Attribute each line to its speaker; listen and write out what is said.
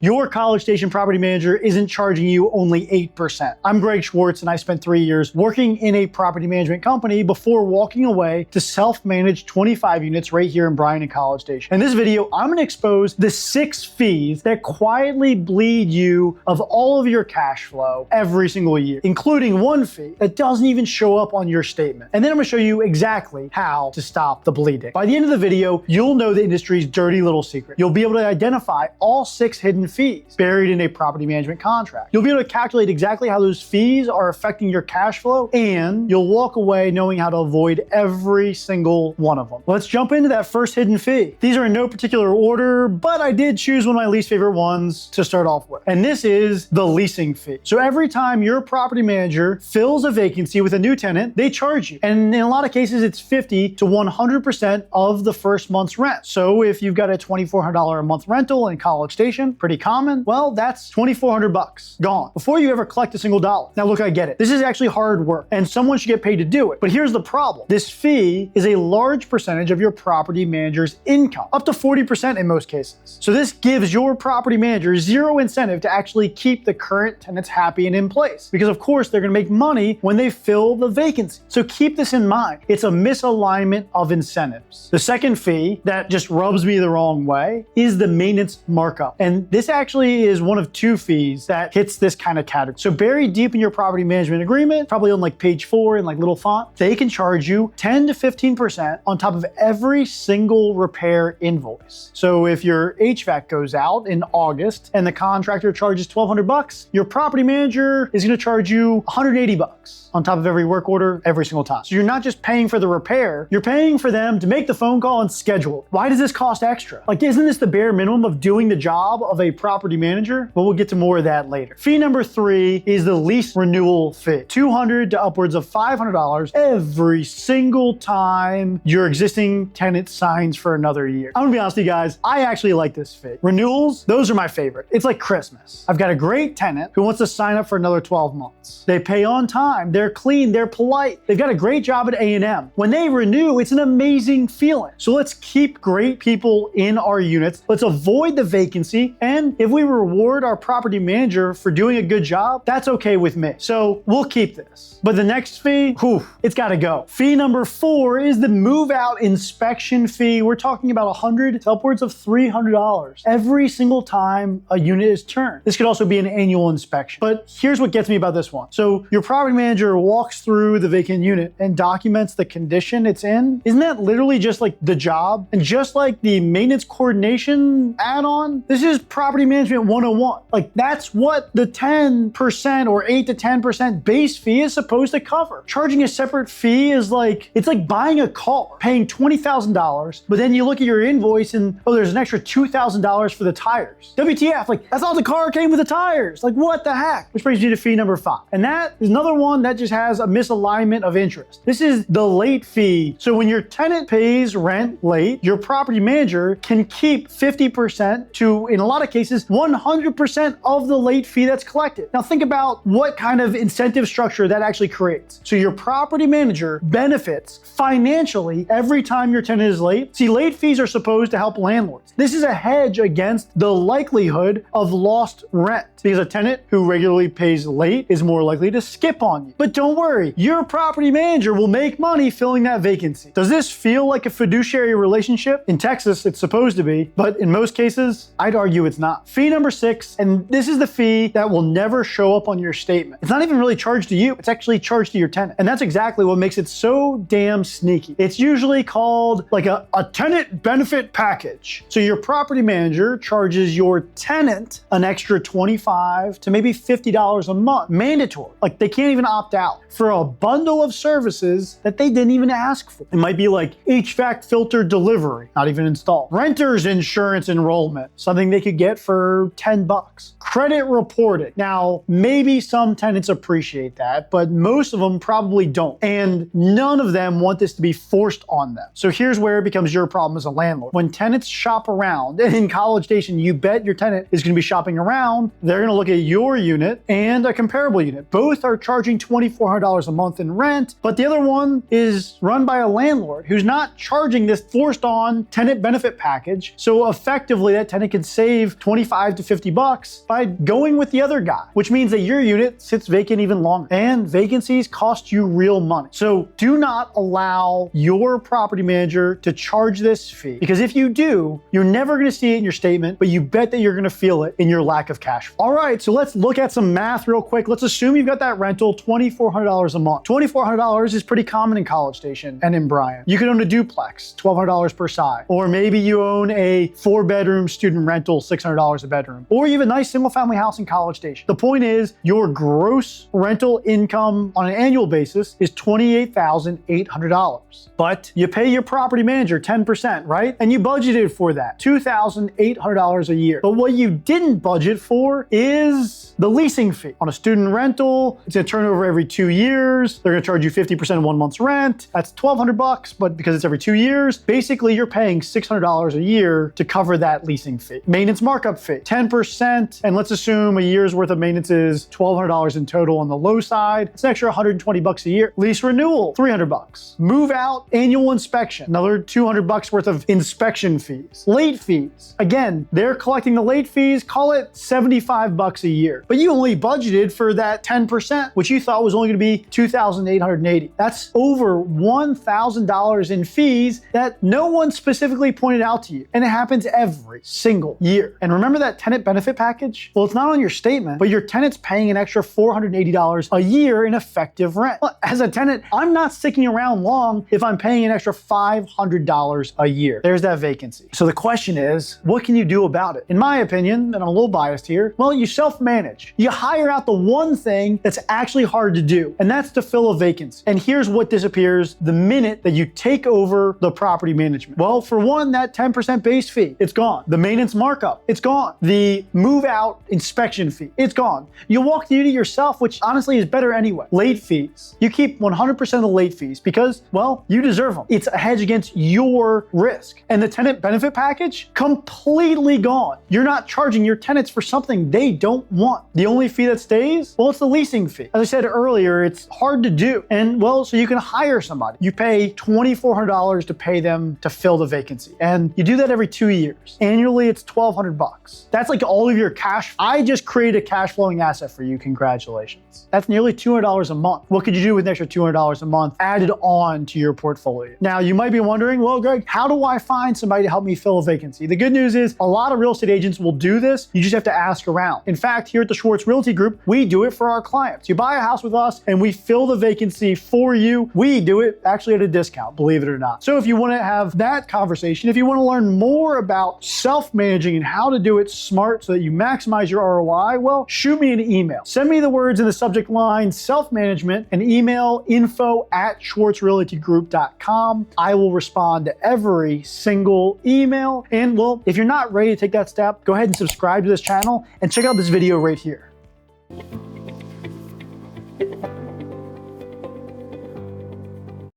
Speaker 1: Your College Station property manager isn't charging you only 8%. I'm Greg Schwartz, and I spent 3 years working in a property management company before walking away to self-manage 25 units right here in Bryan-College Station. In this video, I'm gonna expose the 6 fees that quietly bleed you of all of your cash flow every single year, including one fee that doesn't even show up on your statement. And then I'm gonna show you exactly how to stop the bleeding. By the end of the video, you'll know the industry's dirty little secret. You'll be able to identify all 6 hidden fees buried in a property management contract. You'll be able to calculate exactly how those fees are affecting your cash flow, and you'll walk away knowing how to avoid every single one of them. Let's jump into that first hidden fee. These are in no particular order, but I did choose one of my least favorite ones to start off with, and this is the leasing fee. So every time your property manager fills a vacancy with a new tenant, they charge you. And in a lot of cases, it's 50 to 100% of the first month's rent. So if you've got a $2,400 a month rental in College Station, pretty common, well, that's $2,400 gone before you ever collect a single dollar. Now look, I get it. This is actually hard work and someone should get paid to do it. But here's the problem. This fee is a large percentage of your property manager's income, up to 40% in most cases. So this gives your property manager zero incentive to actually keep the current tenants happy and in place, because of course they're gonna make money when they fill the vacancy. So keep this in mind. It's a misalignment of incentives. The second fee that just rubs me the wrong way is the maintenance markup. And this actually is one of 2 fees that hits this kind of category. So buried deep in your property management agreement, probably on like page 4 in like little font, they can charge you 10 to 15% on top of every single repair invoice. So if your HVAC goes out in August and the contractor charges $1,200, your property manager is gonna charge you $180 on top of every work order every single time. So you're not just paying for the repair, you're paying for them to make the phone call and schedule it. Why does this cost extra? Like, isn't this the bare minimum of doing the job of a property manager? But we'll get to more of that later. Fee number 3 is the lease renewal fee. $200 to upwards of $500 every single time your existing tenant signs for another year. I'm gonna be honest with you guys, I actually like this fee. Renewals, those are my favorite. It's like Christmas. I've got a great tenant who wants to sign up for another 12 months. They pay on time, they're clean, they're polite, they've got a great job at A&M. When they renew, it's an amazing feeling. So let's keep great people in our units. Let's avoid the vacancy. And if we reward our property manager for doing a good job, that's okay with me. So we'll keep this. But the next fee, it's gotta go. Fee number 4 is the move out inspection fee. We're talking about $100 to upwards of $300 every single time a unit is turned. This could also be an annual inspection. But here's what gets me about this one. So your property manager walks through the vacant unit and documents the condition it's in. Isn't that literally just like the job? And just like the maintenance coordination add-on, this is property management 101. Like, that's what the 10% or 8 to 10% base fee is supposed to cover. Charging a separate fee is like, it's like buying a car, paying $20,000, but then you look at your invoice and, oh, there's an extra $2,000 for the tires. WTF, like, that's all the car came with the tires. Like, what the heck? Which brings you to fee number 5. And that is another one that just has a misalignment of interest. This is the late fee. So when your tenant pays rent late, your property manager can keep 50% to, in a lot of cases, 100% of the late fee that's collected. Now think about what kind of incentive structure that actually creates. So your property manager benefits financially every time your tenant is late. See, late fees are supposed to help landlords. This is a hedge against the likelihood of lost rent, because a tenant who regularly pays late is more likely to skip on you. But don't worry, your property manager will make money filling that vacancy. Does this feel like a fiduciary relationship? In Texas, it's supposed to be, but in most cases, I'd argue it's not. Fee number 6, and this is the fee that will never show up on your statement. It's not even really charged to you, it's actually charged to your tenant. And that's exactly what makes it so damn sneaky. It's usually called like a tenant benefit package. So your property manager charges your tenant an extra $25 to maybe $50 a month, mandatory. Like, they can't even opt out for a bundle of services that they didn't even ask for. It might be like HVAC filter delivery, not even installed. Renter's insurance enrollment, something they could get for $10. Credit reporting. Now, maybe some tenants appreciate that, but most of them probably don't. And none of them want this to be forced on them. So here's where it becomes your problem as a landlord. When tenants shop around, and in College Station, you bet your tenant is gonna be shopping around, they're gonna look at your unit and a comparable unit. Both are charging $2,400 a month in rent, but the other one is run by a landlord who's not charging this forced on tenant benefit package. So effectively that tenant can save $25 to $50 by going with the other guy, which means that your unit sits vacant even longer. And vacancies cost you real money. So do not allow your property manager to charge this fee, because if you do, you're never going to see it in your statement, but you bet that you're going to feel it in your lack of cash flow. All right, so let's look at some math real quick. Let's assume you've got that rental $2,400 a month. $2,400 is pretty common in College Station and in Bryan. You could own a duplex, $1,200 per side, or maybe you own a 4-bedroom student rental, $600 a bedroom, or you have a nice single-family house in College Station. The point is, your gross rental income on an annual basis is $28,800, but you pay your property manager 10%, right? And you budgeted for that, $2,800 a year. But what you didn't budget for is the leasing fee. On a student rental, it's gonna turn over every 2 years. They're gonna charge you 50% of 1 month's rent. That's $1,200, but because it's every 2 years, basically you're paying $600 a year to cover that leasing fee. Maintenance markup fee, 10%, and let's assume a year's worth of maintenance is $1,200 in total on the low side. It's an extra $120 a year. Lease renewal, $300. Move out annual inspection, another $200 worth of inspection fees. Late fees, again, they're collecting the late fees, call it $75 a year. But you only budgeted for that 10%, which you thought was only gonna be $2,880. That's over $1,000 in fees that no one specifically pointed out to you. And it happens every single year. And remember that tenant benefit package? Well, it's not on your statement, but your tenant's paying an extra $480 a year in effective rent. Well, as a tenant, I'm not sticking around long if I'm paying an extra $500 a year. There's that vacancy. So the question is, what can you do about it? In my opinion, and I'm a little biased here, well, you self-manage. You hire out the one thing that's actually hard to do, and that's to fill a vacancy. And here's what disappears the minute that you take over the property management. Well, for one, that 10% base fee, it's gone. The maintenance markup, it's gone. The move out inspection fee, it's gone. You'll walk the unit yourself, which honestly is better anyway. Late fees, you keep 100% of the late fees because, well, you deserve them. It's a hedge against your risk. And the tenant benefit package, completely gone. You're not charging your tenants for something they don't want. The only fee that stays, well, it's the leasing fee. As I said earlier, it's hard to do. And well, so you can hire somebody. You pay $2,400 to pay them to fill the vacancy. And you do that every 2 years. Annually, it's $1,200. That's like all of your cash. I just created a cash flowing asset for you. Congratulations. That's nearly $200 a month. What could you do with an extra $200 a month added on to your portfolio? Now, you might be wondering, well, Greg, how do I find somebody to help me fill a vacancy? The good news is a lot of real estate agents will do this. You just have to ask around. In fact, here at the Schwartz Realty Group, we do it for our clients. You buy a house with us and we fill the vacancy for you. We do it actually at a discount, believe it or not. So if you want to have that conversation, if you want to learn more about self-managing and how to do it smart so that you maximize your ROI, well, shoot me an email. Send me the words in the subject line, self-management, and email info@schwartzrealtygroup.com. I will respond to every single email. And well, if you're not ready to take that step, go ahead and subscribe to this channel and check out this video right here.